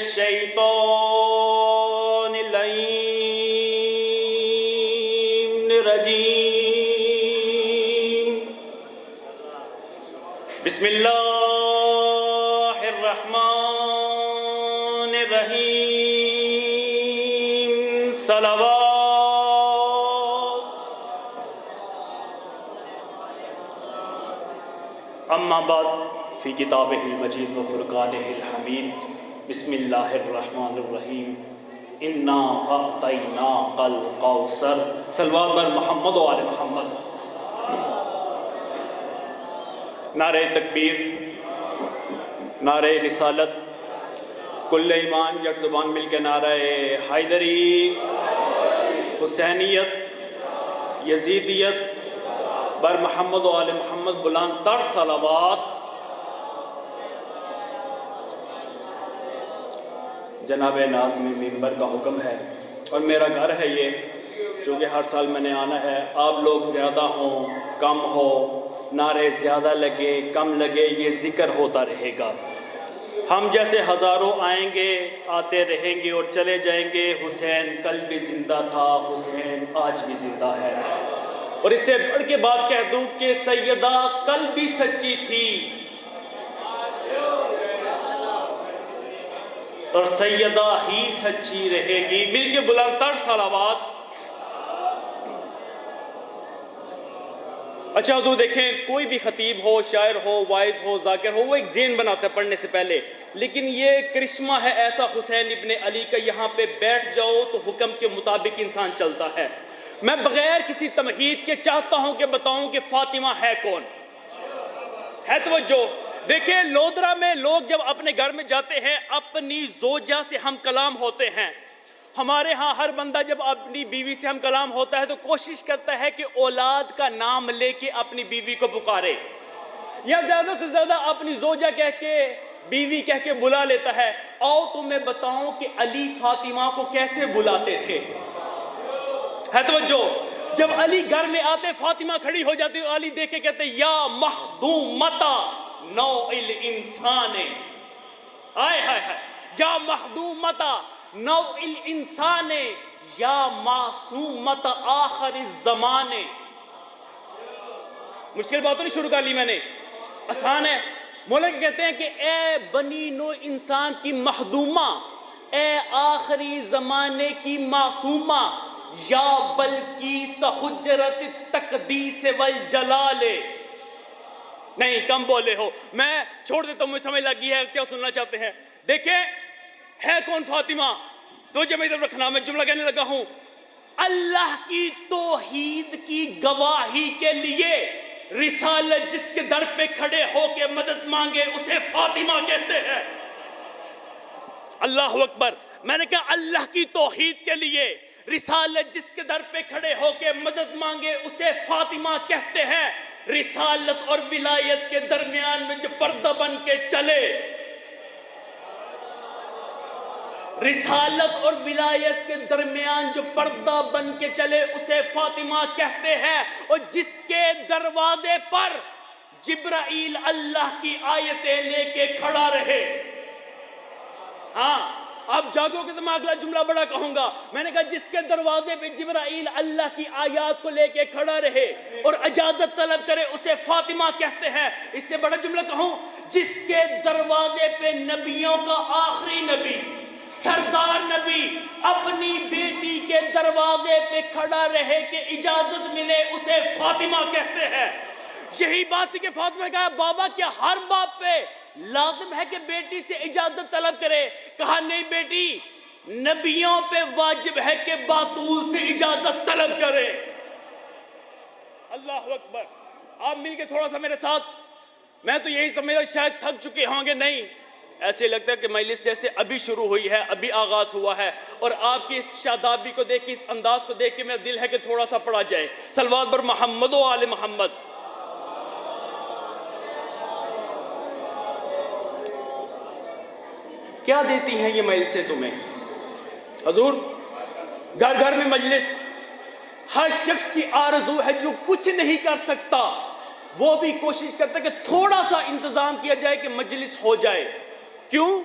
الشیطان اللعین الرجیم بسم اللہ الرحمن الرحیم صلوات اما بعد فی کتابہ المجید و فرقانہ الحمید بسم اللہ الرحمن الرحیم انا اعطیناک الکوثر صلوات بر محمد و آل محمد۔ نعرہ تکبیر، نعرہ رسالت، کل ایمان یک زبان مل کے نعرہ حیدری، حسینیت، یزیدیت بر محمد و آل محمد بلند تر صلوات۔ جناب ناظم منبر کا حکم ہے اور میرا گھر ہے یہ، چونکہ ہر سال میں نے آنا ہے، آپ لوگ زیادہ ہوں کم ہو، نعرے زیادہ لگے کم لگے، یہ ذکر ہوتا رہے گا۔ ہم جیسے ہزاروں آئیں گے، آتے رہیں گے اور چلے جائیں گے۔ حسین کل بھی زندہ تھا، حسین آج بھی زندہ ہے۔ اور اس سے بڑھ کے بات کہہ دوں کہ سیدہ کل بھی سچی تھی اور سیدہ ہی سچی رہے گی۔ مل کے بلند تر صلوات۔ اچھا حضور دیکھیں، کوئی بھی خطیب ہو، شاعر ہو، وائز ہو، ذاکر ہو، وہ ایک ذہن بناتا ہے پڑھنے سے پہلے، لیکن یہ کرشمہ ہے ایسا حسین ابن علی کا، یہاں پہ بیٹھ جاؤ تو حکم کے مطابق انسان چلتا ہے۔ میں بغیر کسی تمہید کے چاہتا ہوں کہ بتاؤں کہ فاطمہ ہے کون ہے۔ توجہ دیکھیں، لودرا میں لوگ جب اپنے گھر میں جاتے ہیں اپنی زوجہ سے ہم کلام ہوتے ہیں۔ ہمارے ہاں ہر بندہ جب اپنی بیوی سے ہم کلام ہوتا ہے تو کوشش کرتا ہے کہ اولاد کا نام لے کے اپنی بیوی کو پکارے، یا زیادہ سے زیادہ اپنی زوجہ کہہ کے، بیوی کہہ کے بلا لیتا ہے۔ آؤ تمہیں بتاؤں کہ علی فاطمہ کو کیسے بلاتے تھے۔ ہے توجہ، جب علی گھر میں آتے فاطمہ کھڑی ہو جاتی اور علی دیکھ کے کہتے یا مخدومتا نوع الانسان، آئے ہائے ہائے، یا مخدومتا نوع الانسان یا معصومت آخر الزمان۔ مشکل باتوں نہیں شروع کر لی میں نے، آسان ہے۔ مولا کہتے ہیں کہ اے بنی نوع انسان کی مخدومہ، اے آخری زمانے کی معصومہ، یا بلکی سحجرت تقدیس والجلال۔ نہیں کم بولے ہو، میں چھوڑ دیتا ہوں، مجھے سمجھ لگی ہے کیا سننا چاہتے ہیں۔ دیکھیں ہے کون فاطمہ، تو جب ادھر رکھنا، میں جملہ کہنے لگا ہوں۔ اللہ کی توحید کی گواہی کے لیے رسالت جس کے در پہ کھڑے ہو کے مدد مانگے اسے فاطمہ کہتے ہیں۔ اللہ اکبر۔ میں نے کہا اللہ کی توحید کے لیے رسالت جس کے در پہ کھڑے ہو کے مدد مانگے اسے فاطمہ کہتے ہیں۔ رسالت اور ولایت کے درمیان میں جو پردہ بن کے چلے، رسالت اور ولایت کے درمیان جو پردہ بن کے چلے اسے فاطمہ کہتے ہیں۔ اور جس کے دروازے پر جبرائیل اللہ کی آیتیں لے کے کھڑا رہے۔ ہاں اب جاگو کہ تو میں اگلا جملہ بڑا کہوں گا۔ میں نے کہا جس کے دروازے پہ جبرائیل اللہ کی آیات کو لے کے کھڑا رہے اور اجازت طلب کرے اسے فاطمہ کہتے ہیں۔ اس سے بڑا جملہ کہوں، جس کے دروازے پہ نبیوں کا آخری نبی، سردار نبی اپنی بیٹی کے دروازے پہ کھڑا رہے کہ اجازت ملے اسے فاطمہ کہتے ہیں۔ یہی بات تھی کہ فاطمہ کہا بابا کیا ہر باپ پہ لازم ہے کہ بیٹی سے اجازت طلب کرے؟ کہا نہیں بیٹی، نبیوں پہ واجب ہے کہ باتول سے اجازت طلب کرے۔ اللہ اکبر۔ آپ مل کے تھوڑا سا میرے ساتھ، میں تو یہی سمجھا شاید تھک چکے ہوں گے، نہیں، ایسے لگتا ہے کہ مجلس جیسے ابھی شروع ہوئی ہے، ابھی آغاز ہوا ہے، اور آپ کی اس شادابی کو دیکھ کے، اس انداز کو دیکھ کے میرا دل ہے کہ تھوڑا سا پڑھا جائے صلوات بر محمد و آل محمد۔ کیا دیتی ہیں یہ مجلسیں تمہیں حضور؟ گھر گھر میں مجلس، ہر شخص کی آرزو ہے جو کچھ نہیں کر سکتا وہ بھی کوشش کرتا ہے کہ تھوڑا سا انتظام کیا جائے کہ مجلس ہو جائے۔ کیوں؟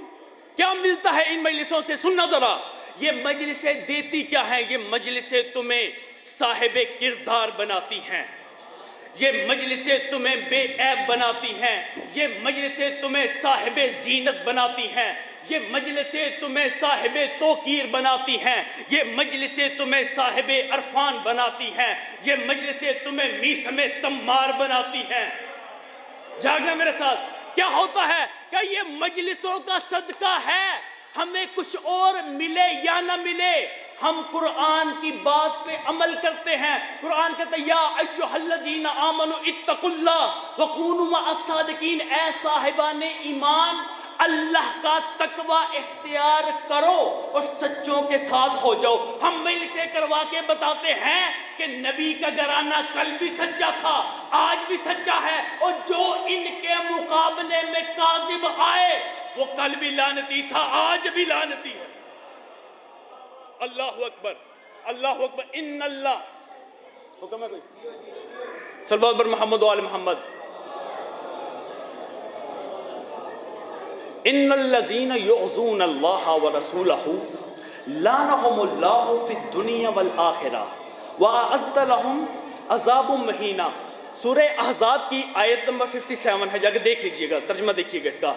کیا ملتا ہے ان مجلسوں سے؟ سننا ذرا، یہ مجلسیں دیتی کیا ہیں؟ یہ مجلسیں تمہیں صاحب کردار بناتی ہیں، یہ مجلسیں تمہیں بے عیب بناتی ہیں، یہ مجلسیں تمہیں صاحب زینت بناتی ہیں، یہ مجلسیں تمہیں صاحب توقیر بناتی ہیں، یہ مجلسیں تمہیں صاحب عرفان بناتی ہیں، یہ مجلسیں تمہیں میثم تمار بناتی ہیں۔ جاگنا میرے ساتھ، کیا ہوتا ہے کہ یہ مجلسوں کا صدقہ ہے، ہمیں کچھ اور ملے یا نہ ملے، ہم قرآن کی بات پہ عمل کرتے ہیں۔ قرآن کہتا ہے یا ایھا الذین آمنوا اتقوا اللہ وکونوا مع الصادقین، اے صاحبان ایمان اللہ کا تقوی اختیار کرو اور سچوں کے ساتھ ہو جاؤ۔ ہم مجلسیں کروا کے بتاتے ہیں کہ نبی کا گھرانہ کل بھی سچا تھا، آج بھی سچا ہے، اور جو ان کے مقابلے میں کاذب آئے وہ کل بھی لعنتی تھا، آج بھی لعنتی ہے۔ اللہ اکبر، اللہ اکبر۔ ان اللہ، حکم ہے کوئی؟ صلوات بر محمد و آل محمد۔ ان الذین یعظون اللہ ورسولہ لعنہم اللہ فی الدنیا والآخرہ واعد لہم عذاب مہینہ۔ سورہ احزاب کی آیت نمبر 57 ہے، جا کے دیکھ لیجئے گا، ترجمہ دیکھیے گا اس کا۔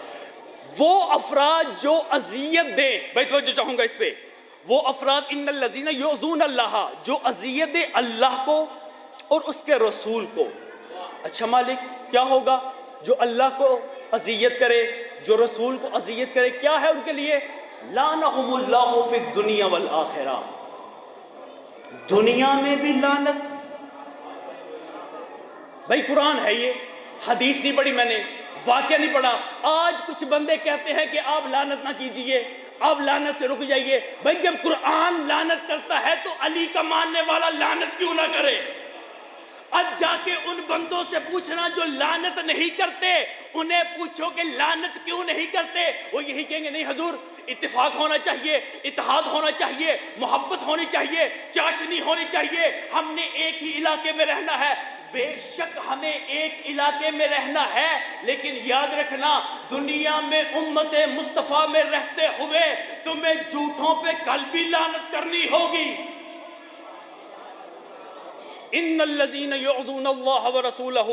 وہ افراد جو اذیت دیں، بھائی توجہ چاہوں گا اس پہ، وہ افراد ان الذین یعظون اللہ، جو اذیت دے اللہ کو اور اس کے رسول کو۔ اچھا مالک، کیا ہوگا؟ جو اللہ کو اذیت کرے، جو رسول کو اذیت کرے، کیا ہے ان کے لیے؟ لعنہم اللہ فی الدنیا والآخرہ، دنیا میں بھی لعنت۔ بھائی قرآن ہے یہ، حدیث نہیں پڑھی میں نے، واقعہ نہیں پڑھا۔ آج کچھ بندے کہتے ہیں کہ آپ لعنت نہ کیجئے، آپ لعنت سے رک جائیے۔ بھائی جب قرآن لعنت کرتا ہے تو علی کا ماننے والا لعنت کیوں نہ کرے؟ آج جا کے ان بندوں سے پوچھنا جو لعنت نہیں کرتے، انہیں پوچھو کہ لعنت کیوں نہیں کرتے، وہ یہی کہیں گے نہیں حضور اتفاق ہونا چاہیے، اتحاد ہونا چاہیے، محبت ہونی چاہیے، چاشنی ہونی چاہیے، ہم نے ایک ہی علاقے میں رہنا ہے۔ بے شک ہمیں ایک علاقے میں رہنا ہے، لیکن یاد رکھنا دنیا میں امت مصطفیٰ میں رہتے ہوئے تمہیں جھوٹوں پہ کل بھی لعنت کرنی ہوگی۔ ان الذین یعظون اللہ ورسولہ،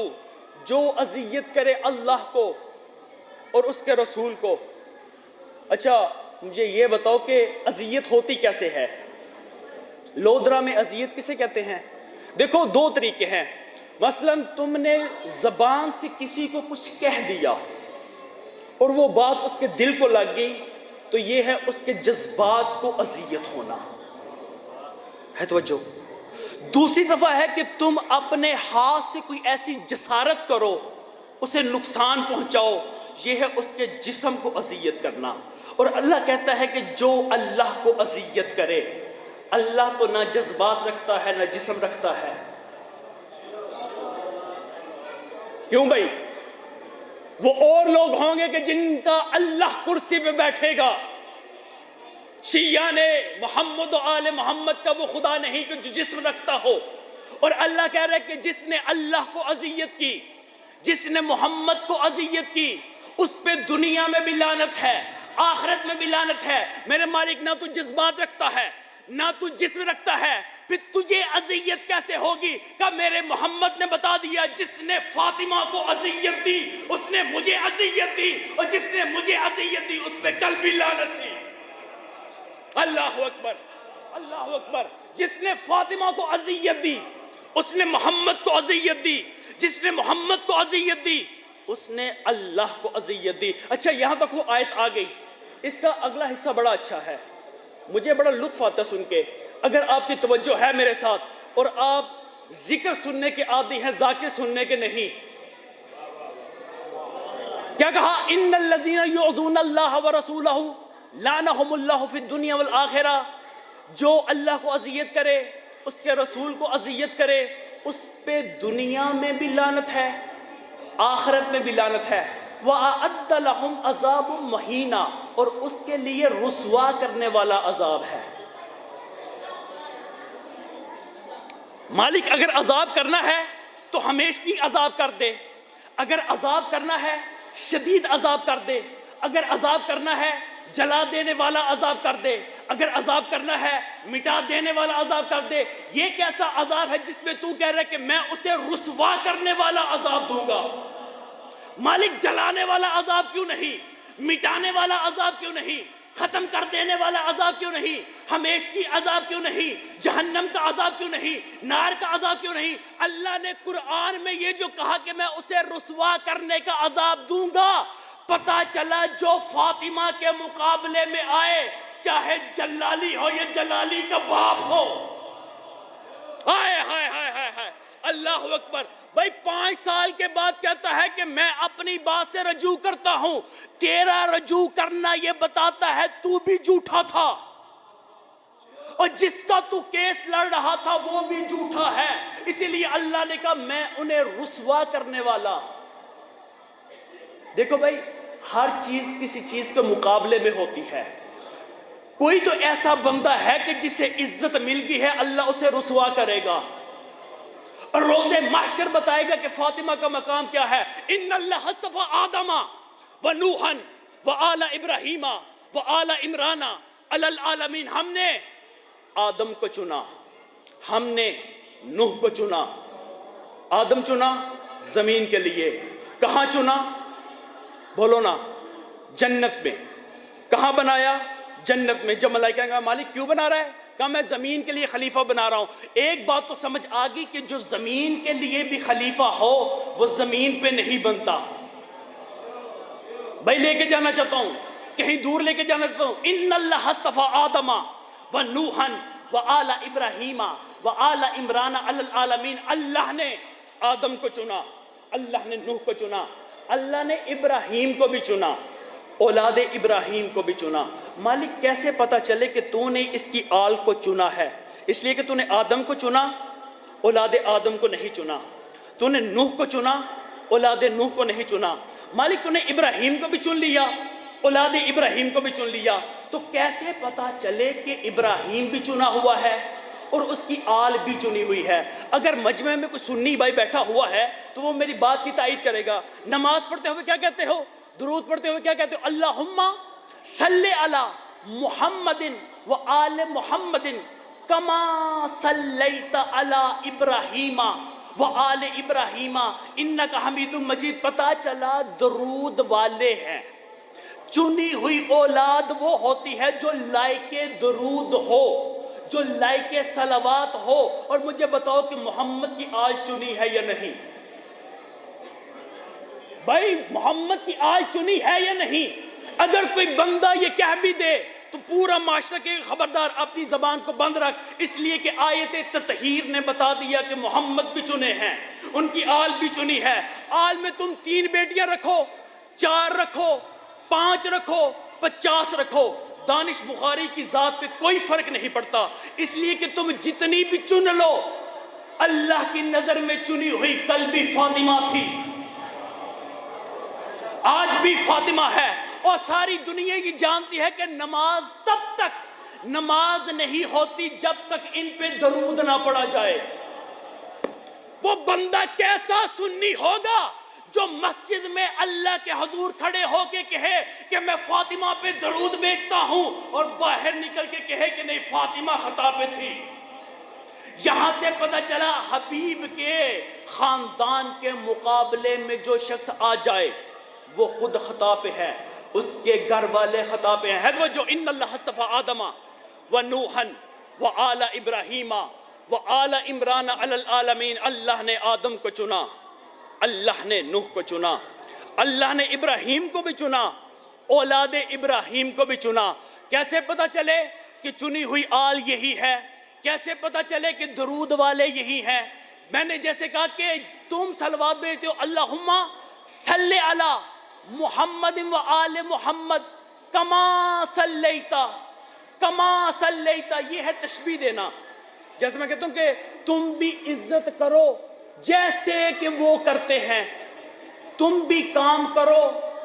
جو اذیت کرے اللہ کو اور اس کے رسول کو۔ اچھا مجھے یہ بتاؤ کہ اذیت ہوتی کیسے ہے؟ لودرا میں اذیت کسے کہتے ہیں؟ دیکھو دو طریقے ہیں۔ مثلا تم نے زبان سے کسی کو کچھ کہہ دیا اور وہ بات اس کے دل کو لگ گئی، تو یہ ہے اس کے جذبات کو اذیت ہونا ہے۔ توجہ۔ دوسری دفعہ ہے کہ تم اپنے ہاتھ سے کوئی ایسی جسارت کرو، اسے نقصان پہنچاؤ، یہ ہے اس کے جسم کو اذیت کرنا۔ اور اللہ کہتا ہے کہ جو اللہ کو اذیت کرے، اللہ تو نہ جذبات رکھتا ہے نہ جسم رکھتا ہے۔ کیوں بھائی؟ وہ اور لوگ ہوں گے کہ جن کا اللہ کرسی پہ بیٹھے گا۔ شیعہ نے محمد و آل محمد کا وہ خدا نہیں کہ جو جسم رکھتا ہو، اور اللہ کہہ رہے کہ جس نے اللہ کو اذیت کی، جس نے محمد کو اذیت کی، اس پہ دنیا میں بھی لعنت ہے، آخرت میں بھی لعنت ہے۔ میرے مالک نہ تو جذبات رکھتا ہے نہ تو جسم رکھتا ہے، پھر تجھے اذیت کیسے ہوگی؟ کہ میرے محمد نے بتا دیا جس نے فاطمہ کو اذیت دی اس نے مجھے اذیت دی، اور جس نے مجھے اذیت دی اس پہ کل بھی لعنت تھی۔ اللہ اکبر، اللہ اکبر۔ جس نے فاطمہ کو اذیت دی اس نے محمد کو اذیت دی، جس نے محمد کو اذیت دی اس نے اللہ کو اذیت دی۔ اچھا یہاں تک وہ آیت آ گئی، اس کا اگلا حصہ بڑا اچھا ہے، مجھے بڑا لطف آتا ہے سن کے۔ اگر آپ کی توجہ ہے میرے ساتھ اور آپ ذکر سننے کے عادی ہیں، ذاکر سننے کے نہیں، کیا کہا؟ ان الذین یعظون اللہ ورسولہ لعنہم اللہ فی الدنیا والآخرہ، جو اللہ کو اذیت کرے، اس کے رسول کو اذیت کرے، اس پہ دنیا میں بھی لعنت ہے، آخرت میں بھی لعنت ہے۔ وَأَعَدَّ لَهُمْ عَذَابٌ مُّهِينٌ، اور اس کے لیے رسوا کرنے والا عذاب ہے۔ مالک اگر عذاب کرنا ہے تو ہمیشگی عذاب کر دے، اگر عذاب کرنا ہے شدید عذاب کر دے، اگر عذاب کرنا ہے جلا دینے والا عذاب کر دے، اگر عذاب کرنا ہے مٹا دینے والا عذاب کر دے۔ یہ کیسا عذاب ہے جس میں تو کہہ رہا ہے کہ میں اسے رسوا کرنے والا عذاب دوں گا؟ مالک جلانے والا عذاب کیوں نہیں؟ مٹانے والا عذاب کیوں نہیں؟ ختم کر دینے والا عذاب کیوں نہیں؟ ہمیشگی عذاب کیوں نہیں؟ جہنم کا عذاب کیوں نہیں؟ نار کا عذاب کیوں نہیں؟ اللہ نے قرآن میں یہ جو کہا کہ میں اسے رسوا کرنے کا عذاب دوں گا، پتا چلا جو فاطمہ کے مقابلے میں آئے، چاہے جلالی ہو یا جلالی کا باپ ہو، ہائے ہائے ہائے ہائے ہائے، اللہ اکبر۔ بھائی 5 سال کے بعد کہتا ہے کہ میں اپنی بات سے رجوع کرتا ہوں، تیرا رجوع کرنا یہ بتاتا ہے تو بھی جھوٹا تھا، اور جس کا تو کیس لڑ رہا تھا وہ بھی جھوٹا ہے، اسی لیے اللہ نے کہا میں انہیں رسوا کرنے والا۔ دیکھو بھائی، ہر چیز کسی چیز کے مقابلے میں ہوتی ہے۔ کوئی تو ایسا بندہ ہے کہ جسے عزت مل گئی ہے، اللہ اسے رسوا کرے گا، اور روز محشر بتائے گا کہ فاطمہ کا مقام کیا ہے۔ ان اللہ اصطفی آدم و نوحا و آل ابراہیم و آل عمران علی العالمین۔ ہم نے آدم کو چنا، ہم نے نوح کو چنا۔ آدم چنا زمین کے لیے، کہاں چنا؟ بولو نا، جنت میں۔ کہاں بنایا؟ جنت میں۔ جب ملائکہ کہا مالک کیوں بنا رہا ہے؟ کہا میں زمین کے لیے خلیفہ بنا رہا ہوں۔ ایک بات تو سمجھ آگئی کہ جو زمین کے لیے بھی خلیفہ ہو وہ زمین پہ نہیں بنتا۔ بھائی لے کے جانا چاہتا ہوں، کہیں دور لے کے جانا چاہتا ہوں۔ ان اللہ اصطفی آدم و نوحا و آل ابراہیم و آل عمران علی العالمین۔ اللہ نے آدم کو چنا، اللہ نے نوح کو چنا، اللہ نے ابراہیم کو بھی چنا، اولاد ابراہیم کو بھی چنا۔ مالک کیسے پتا چلے کہ تو نے اس کی آل کو چنا ہے؟ اس لیے کہ تو نے آدم کو چنا، اولاد آدم کو نہیں چنا۔ تو نے نوح کو چنا، اولاد نوح کو نہیں چنا۔ مالک تو نے ابراہیم کو بھی چن لیا، اولاد ابراہیم کو بھی چن لیا، تو کیسے پتا چلے کہ ابراہیم بھی چنا ہوا ہے اور اس کی آل بھی چنی ہوئی ہے؟ اگر مجمع میں کوئی سنی بھائی بیٹھا ہوا ہے تو وہ میری بات کی تائید کرے گا۔ نماز پڑھتے ہوئے کیا کہتے ہو؟ درود پڑھتے ہوئے کیا کہتے ہو؟ اللہم صلی علی محمد و آل محمد کما صلیت علی ابراہیم و آل ابراہیم انک حمید مجید۔ پتا چلا درود والے ہیں۔ چنی ہوئی اولاد وہ ہوتی ہے جو لائق درود ہو، جو لائق صلوات ہو۔ اور مجھے بتاؤ کہ محمد کی آل چنی ہے یا نہیں؟ بھائی محمد کی آل چنی ہے یا نہیں؟ اگر کوئی بندہ یہ کہہ بھی دے تو پورا معاشرہ کے خبردار اپنی زبان کو بند رکھ، اس لیے کہ آیت تطہیر نے بتا دیا کہ محمد بھی چنے ہیں، ان کی آل بھی چنی ہے۔ آل میں تم 3 بیٹیاں رکھو، 4 رکھو، 5 رکھو، 50 رکھو، دانش بخاری کی ذات پہ کوئی فرق نہیں پڑتا، اس لیے کہ تم جتنی بھی چن لو، اللہ کی نظر میں چنی ہوئی کل بھی فاطمہ تھی، آج بھی فاطمہ ہے، اور ساری دنیا کی جانتی ہے کہ نماز تب تک نماز نہیں ہوتی جب تک ان پہ درود نہ پڑا جائے۔ وہ بندہ کیسا سنی ہوگا جو مسجد میں اللہ کے حضور کھڑے ہو کے کہے کہ میں فاطمہ پہ درود بیچتا ہوں، اور باہر نکل کے کہے کہ نہیں فاطمہ خطا پہ تھی۔ یہاں سے پتہ چلا حبیب کے خاندان کے مقابلے میں جو شخص آ جائے وہ خود خطا پہ ہے، اس کے گھر والے خطا پہ ہیں۔ ہے وہ جو ان اللہ اصطفی آدم و نوحا و آل ابراہیم و آل عمران علی العالمین۔ اللہ نے آدم کو چنا، اللہ نے نوح کو چنا، اللہ نے ابراہیم کو بھی چنا، اولاد ابراہیم کو بھی چنا۔ کیسے پتہ چلے کہ چنی ہوئی آل یہی ہے؟ کیسے پتہ چلے کہ درود والے یہی ہیں؟ میں نے جیسے کہا کہ تم صلوات بھیجتے ہو، اللہم صلی علی محمد و آل محمد کما صلیتا، کما صلیتا، یہ ہے تشبیہ دینا۔ جیسے میں کہتا ہوں کہ تم بھی عزت کرو جیسے کہ وہ کرتے ہیں، تم بھی کام کرو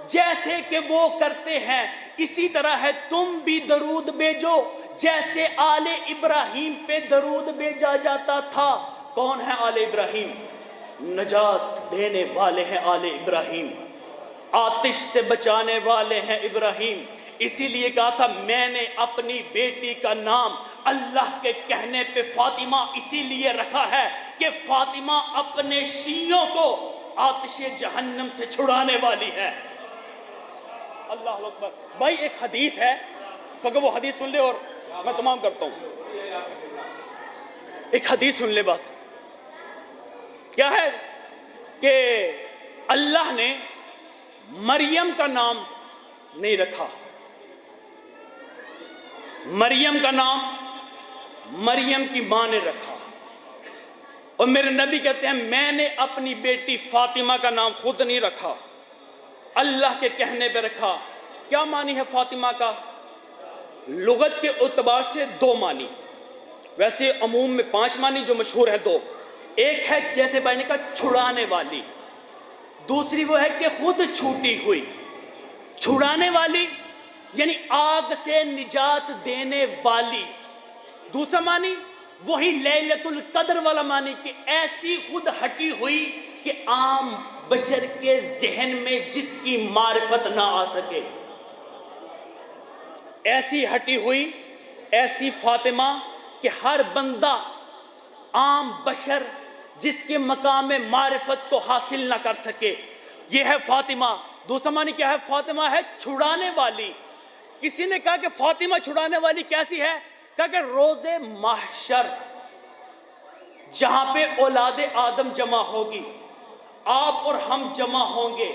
جیسے کہ وہ کرتے ہیں، اسی طرح ہے تم بھی درود بھیجو جیسے آل ابراہیم پہ درود بھیجا جاتا تھا۔ کون ہے آل ابراہیم؟ نجات دینے والے ہیں آل ابراہیم، آتش سے بچانے والے ہیں ابراہیم، اسی لیے کہا تھا میں نے اپنی بیٹی کا نام اللہ کے کہنے پہ فاطمہ اسی لیے رکھا ہے کہ فاطمہ اپنے شیعوں کو آتش جہنم سے چھڑانے والی ہے۔ اللہ اکبر۔ بھائی ایک حدیث ہے، فقط وہ حدیث سن لے اور میں تمام کرتا ہوں۔ ایک حدیث سن لے بس۔ کیا ہے کہ اللہ نے مریم کا نام نہیں رکھا، مریم کا نام مریم کی ماں نے رکھا، اور میرے نبی کہتے ہیں میں نے اپنی بیٹی فاطمہ کا نام خود نہیں رکھا، اللہ کے کہنے پہ رکھا۔ کیا معنی ہے فاطمہ کا؟ لغت کے اعتبار سے دو معنی، ویسے عموم میں 5 معنی، جو مشہور ہے 2۔ ایک ہے جیسے بھائی نے کہا چھڑانے والی، دوسری وہ ہے کہ خود چھوٹی ہوئی۔ چھڑانے والی یعنی آگ سے نجات دینے والی۔ دوسرا معنی وہی لیلۃ القدر والا معنی کہ ایسی خود ہٹی ہوئی کہ عام بشر کے ذہن میں جس کی معرفت نہ آ سکے، ایسی ہٹی ہوئی، ایسی فاطمہ کہ ہر بندہ عام بشر جس کے مقام معرفت کو حاصل نہ کر سکے، یہ ہے فاطمہ۔ دوسرا معنی کیا ہے؟ فاطمہ ہے چھڑانے والی۔ کسی نے کہا کہ فاطمہ چھڑانے والی کیسی ہے؟ کہا کہ روز محشر جہاں پہ اولاد آدم جمع ہوگی، آپ اور ہم جمع ہوں گے،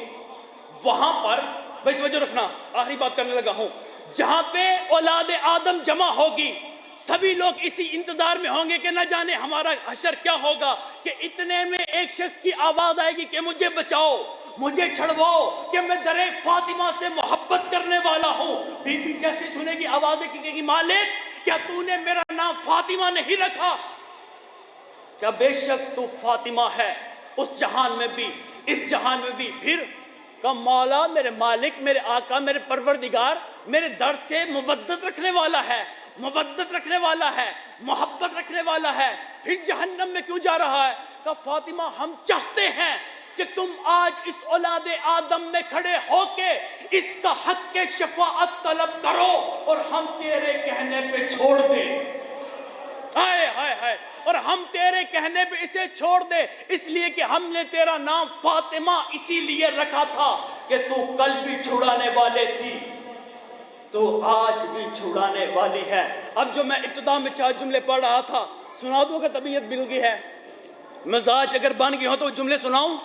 وہاں پر بھائی توجہ رکھنا، آخری بات کرنے لگا ہوں، جہاں پہ اولاد آدم جمع ہوگی سبھی لوگ اسی انتظار میں ہوں گے کہ نہ جانے ہمارا حشر کیا ہوگا، کہ اتنے میں ایک شخص کی آواز آئے گی کہ مجھے بچاؤ، مجھے چھڑواؤ، کہ میں در فاطمہ سے محبت کرنے والا ہوں۔ بی بی جیسے سنے گی آواز ہے کہ مالک کیا تو نے میرا نام فاطمہ نہیں رکھا؟ کیا بے شک تو فاطمہ ہے، اس جہان میں بھی اس جہان میں بھی۔ پھر کہ مولا میرے مالک، میرے آقا، میرے پروردگار میرے در سے مودت رکھنے والا ہے، مودت رکھنے والا ہے، محبت رکھنے والا ہے، پھر جہنم میں کیوں جا رہا ہے؟ کہ فاطمہ ہم چاہتے ہیں کہ تم آج اس اولاد آدم میں کھڑے ہو کے اس کا حق کے شفاعت طلب کرو اور ہم تیرے کہنے پہ چھوڑ دیں۔ ہائے ہائے ہائے، اور ہم تیرے کہنے پہ اسے چھوڑ دے، اس لیے کہ ہم نے تیرا نام فاطمہ اسی لیے رکھا تھا کہ تو کل بھی چھڑانے والے تھی، تو آج بھی چھڑانے والی ہے۔ اب جو میں ابتدا میں 4 جملے پڑھ رہا تھا سنا دوں کہ طبیعت بل گئی ہے، مزاج اگر بن گئی ہو تو جملے سناؤں؟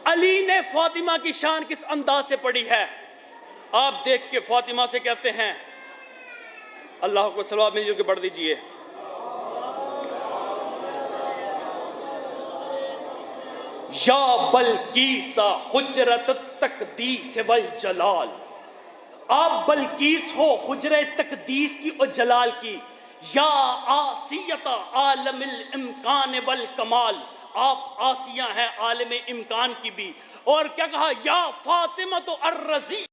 علی نے فاطمہ کی شان کس انداز سے پڑھی ہے؟ آپ دیکھ کے فاطمہ سے کہتے ہیں، اللہ کو صلوات مل کے پڑھ دیجئے۔ یا بلقیس حجرت التقدیس والجلال، آپ بلقیس ہو حجرہ تقدیس کی اور جلال کی، یا آسیت عالم الامکان والکمال، آپ آسیہ ہیں عالم امکان کی بھی، اور کیا کہا؟ یا فاطمہ الرضی